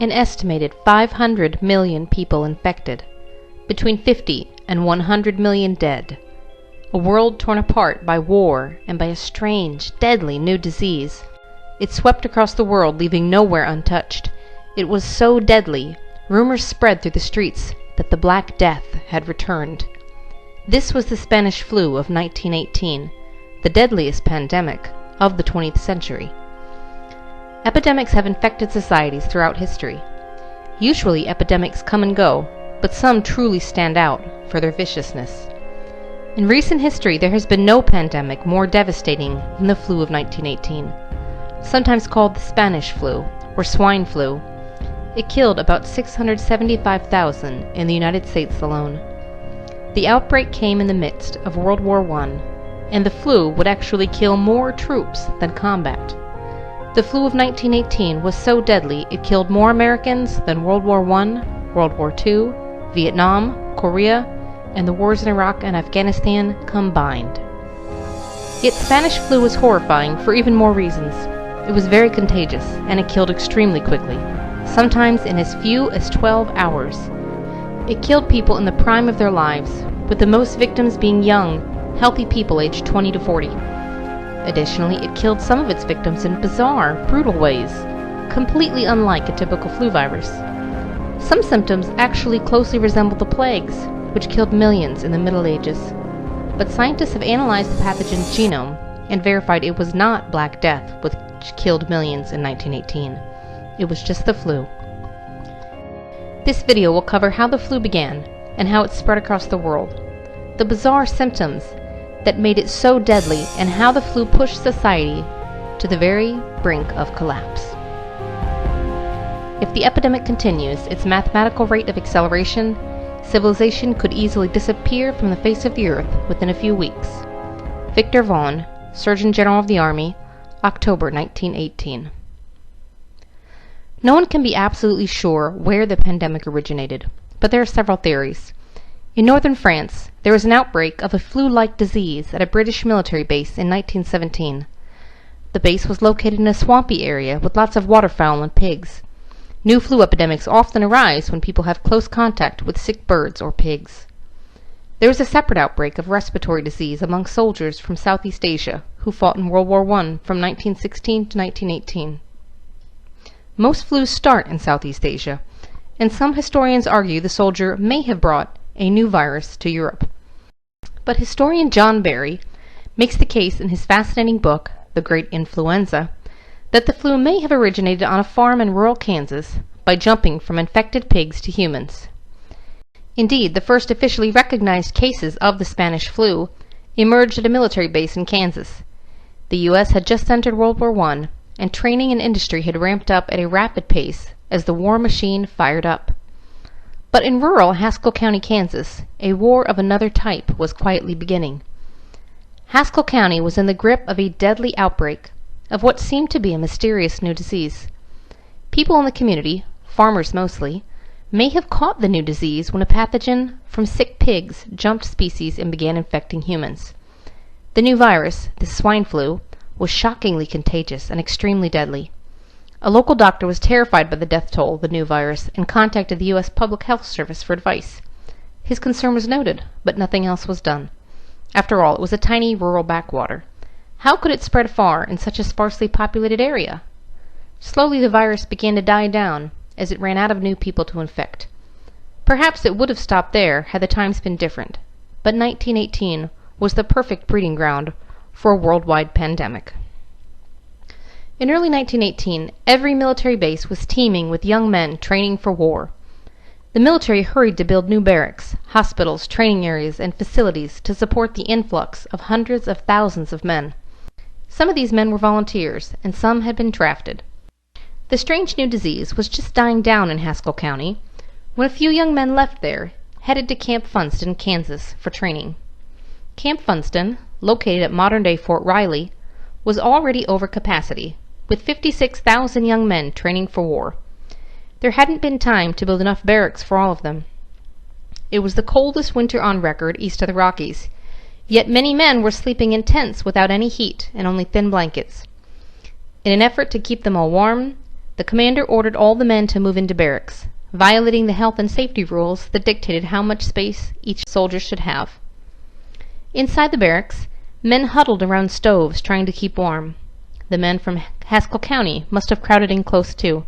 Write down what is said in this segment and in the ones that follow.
An estimated 500 million people infected, between 50 and 100 million dead. A world torn apart by war and by a strange, deadly new disease. It swept across the world, leaving nowhere untouched. It was so deadly, rumors spread through the streets that the Black Death had returned. This was the Spanish flu of 1918, the deadliest pandemic of the 20th century. Epidemics have infected societies throughout history. Usually epidemics come and go, but some truly stand out for their viciousness. In recent history, there has been no pandemic more devastating than the flu of 1918, sometimes called the Spanish flu or swine flu. It killed about 675,000 in the United States alone. The outbreak came in the midst of World War I, and the flu would actually kill more troops than combat. The flu of 1918 was so deadly it killed more Americans than World War I, World War II, Vietnam, Korea, and the wars in Iraq and Afghanistan combined. Yet Spanish flu was horrifying for even more reasons. It was very contagious, and it killed extremely quickly, sometimes in as few as 12 hours. It killed people in the prime of their lives, with the most victims being young, healthy people aged 20 to 40. Additionally, it killed some of its victims in bizarre, brutal ways, completely unlike a typical flu virus. Some symptoms actually closely resemble the plagues, which killed millions in the Middle Ages. But scientists have analyzed the pathogen's genome and verified it was not Black Death, which killed millions in 1918. It was just the flu. This video will cover how the flu began and how it spread across the world, the bizarre symptoms that made it so deadly, and how the flu pushed society to the very brink of collapse. If the epidemic continues its mathematical rate of acceleration, civilization could easily disappear from the face of the earth within a few weeks. Victor Vaughan, Surgeon General of the Army, October 1918. No one can be absolutely sure where the pandemic originated, but there are several theories. In northern France, there was an outbreak of a flu-like disease at a British military base in 1917. The base was located in a swampy area with lots of waterfowl and pigs. New flu epidemics often arise when people have close contact with sick birds or pigs. There was a separate outbreak of respiratory disease among soldiers from Southeast Asia who fought in World War I from 1916 to 1918. Most flus start in Southeast Asia, and some historians argue the soldier may have brought a new virus to Europe. But historian John Barry makes the case in his fascinating book, The Great Influenza, that the flu may have originated on a farm in rural Kansas by jumping from infected pigs to humans. Indeed, the first officially recognized cases of the Spanish flu emerged at a military base in Kansas. The U.S. had just entered World War I, and training and industry had ramped up at a rapid pace as the war machine fired up. But in rural Haskell County, Kansas, a war of another type was quietly beginning. Haskell County was in the grip of a deadly outbreak of what seemed to be a mysterious new disease. People in the community, farmers mostly, may have caught the new disease when a pathogen from sick pigs jumped species and began infecting humans. The new virus, the swine flu, was shockingly contagious and extremely deadly. A local doctor was terrified by the death toll of the new virus and contacted the U.S. Public Health Service for advice. His concern was noted, but nothing else was done. After all, it was a tiny rural backwater. How could it spread far in such a sparsely populated area? Slowly the virus began to die down as it ran out of new people to infect. Perhaps it would have stopped there had the times been different, but 1918 was the perfect breeding ground for a worldwide pandemic. In early 1918, every military base was teeming with young men training for war. The military hurried to build new barracks, hospitals, training areas, and facilities to support the influx of hundreds of thousands of men. Some of these men were volunteers, and some had been drafted. The strange new disease was just dying down in Haskell County when a few young men left there, headed to Camp Funston, Kansas, for training. Camp Funston, located at modern-day Fort Riley, was already over capacity, with 56,000 young men training for war. There hadn't been time to build enough barracks for all of them. It was the coldest winter on record east of the Rockies, yet many men were sleeping in tents without any heat and only thin blankets. In an effort to keep them all warm, The commander ordered all the men to move into barracks, violating the health and safety rules that dictated how much space each soldier should have. Inside the barracks, men huddled around stoves trying to keep warm. The men from Haskell County must have crowded in close too,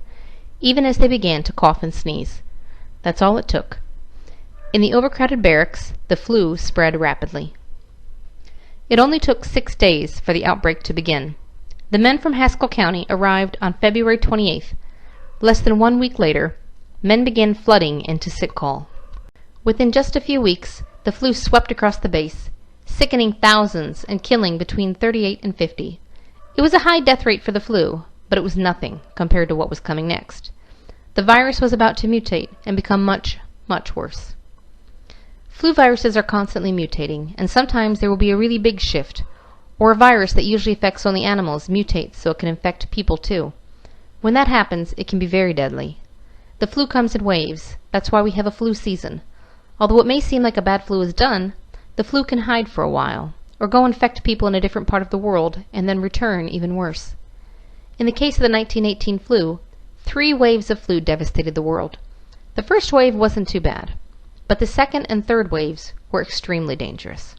even as they began to cough and sneeze. That's all it took. In the overcrowded barracks, the flu spread rapidly. It only took 6 days for the outbreak to begin. The men from Haskell County arrived on February 28th. Less than 1 week later, men began flooding into sick call. Within just a few weeks, the flu swept across the base, sickening thousands and killing between 38 and 50. It was a high death rate for the flu, but it was nothing compared to what was coming next. The virus was about to mutate and become much, much worse. Flu viruses are constantly mutating, and sometimes there will be a really big shift, or a virus that usually affects only animals mutates so it can infect people too. When that happens, it can be very deadly. The flu comes in waves. That's why we have a flu season. Although it may seem like a bad flu is done, the flu can hide for a while, or go infect people in a different part of the world and then return even worse. In the case of the 1918 flu, 3 waves of flu devastated the world. The first wave wasn't too bad, but the second and third waves were extremely dangerous.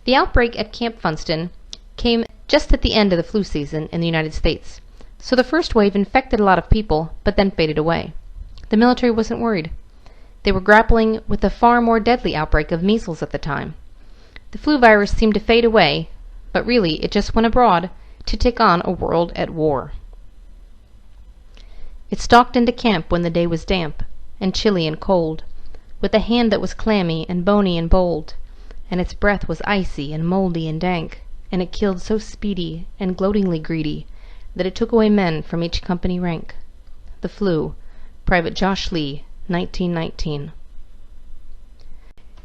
The outbreak at Camp Funston came just at the end of the flu season in the United States, so the first wave infected a lot of people, but then faded away. The military wasn't worried. They were grappling with a far more deadly outbreak of measles at the time. The flu virus seemed to fade away, but really it just went abroad to take on a world at war. It stalked into camp when the day was damp and chilly and cold, with a hand that was clammy and bony and bold, and its breath was icy and moldy and dank, and it killed so speedy and gloatingly greedy that it took away men from each company rank. The flu, Private Josh Lee, 1919.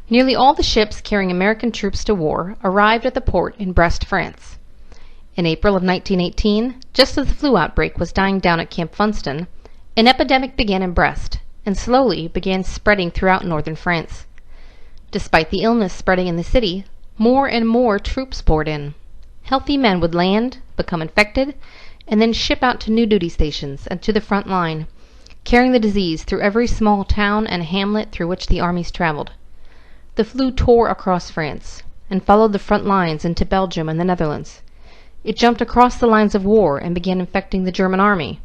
Nearly all the ships carrying American troops to war arrived at the port in Brest, France. In April of 1918, just as the flu outbreak was dying down at Camp Funston, an epidemic began in Brest, and slowly began spreading throughout northern France. Despite the illness spreading in the city, more and more troops poured in. Healthy men would land, become infected, and then ship out to new duty stations and to the front line, carrying the disease through every small town and hamlet through which the armies traveled. The flu tore across France and followed the front lines into Belgium and the Netherlands. It jumped across the lines of war and began infecting the German army,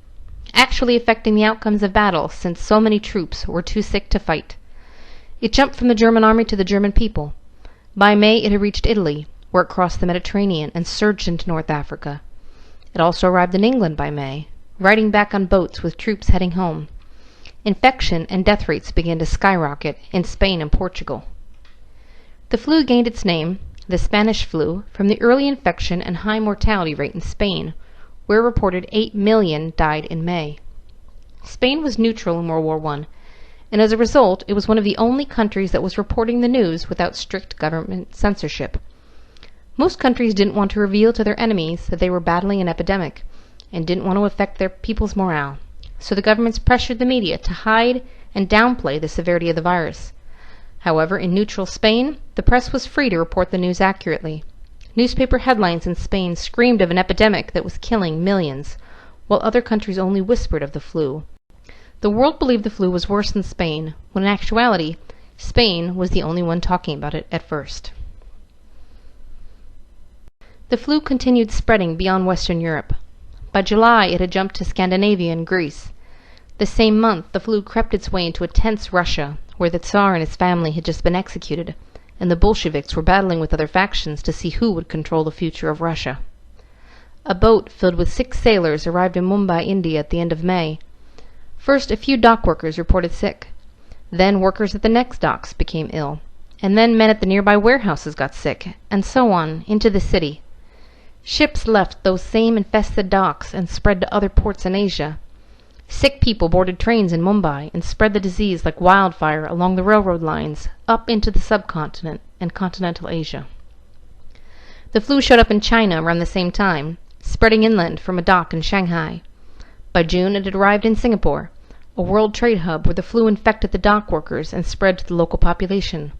actually affecting the outcomes of battle since so many troops were too sick to fight. It jumped from the German army to the German people. By May it had reached Italy, where it crossed the Mediterranean and surged into North Africa. It also arrived in England by May, riding back on boats with troops heading home. Infection and death rates began to skyrocket in Spain and Portugal. The flu gained its name, the Spanish flu, from the early infection and high mortality rate in Spain, where reported 8 million died in May. Spain was neutral in World War I, and as a result it was one of the only countries that was reporting the news without strict government censorship. Most countries didn't want to reveal to their enemies that they were battling an epidemic, and didn't want to affect their people's morale, so the governments pressured the media to hide and downplay the severity of the virus. However, in neutral Spain, the press was free to report the news accurately. Newspaper headlines in Spain screamed of an epidemic that was killing millions, while other countries only whispered of the flu. The world believed the flu was worse than Spain, when in actuality, Spain was the only one talking about it at first. The flu continued spreading beyond Western Europe. By July, it had jumped to Scandinavia and Greece. The same month, the flu crept its way into a tense Russia, where the Tsar and his family had just been executed, and the Bolsheviks were battling with other factions to see who would control the future of Russia. A boat filled with 6 sailors arrived in Mumbai, India at the end of May. First, a few dock workers reported sick. Then workers at the next docks became ill. And then men at the nearby warehouses got sick, and so on, into the city. Ships left those same infested docks and spread to other ports in Asia. Sick people boarded trains in Mumbai and spread the disease like wildfire along the railroad lines up into the subcontinent and continental Asia. The flu showed up in China around the same time, spreading inland from a dock in Shanghai. By June it had arrived in Singapore, a world trade hub where the flu infected the dock workers and spread to the local population.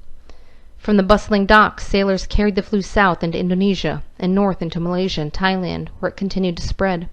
From the bustling docks, sailors carried the flu south into Indonesia and north into Malaysia and Thailand, where it continued to spread.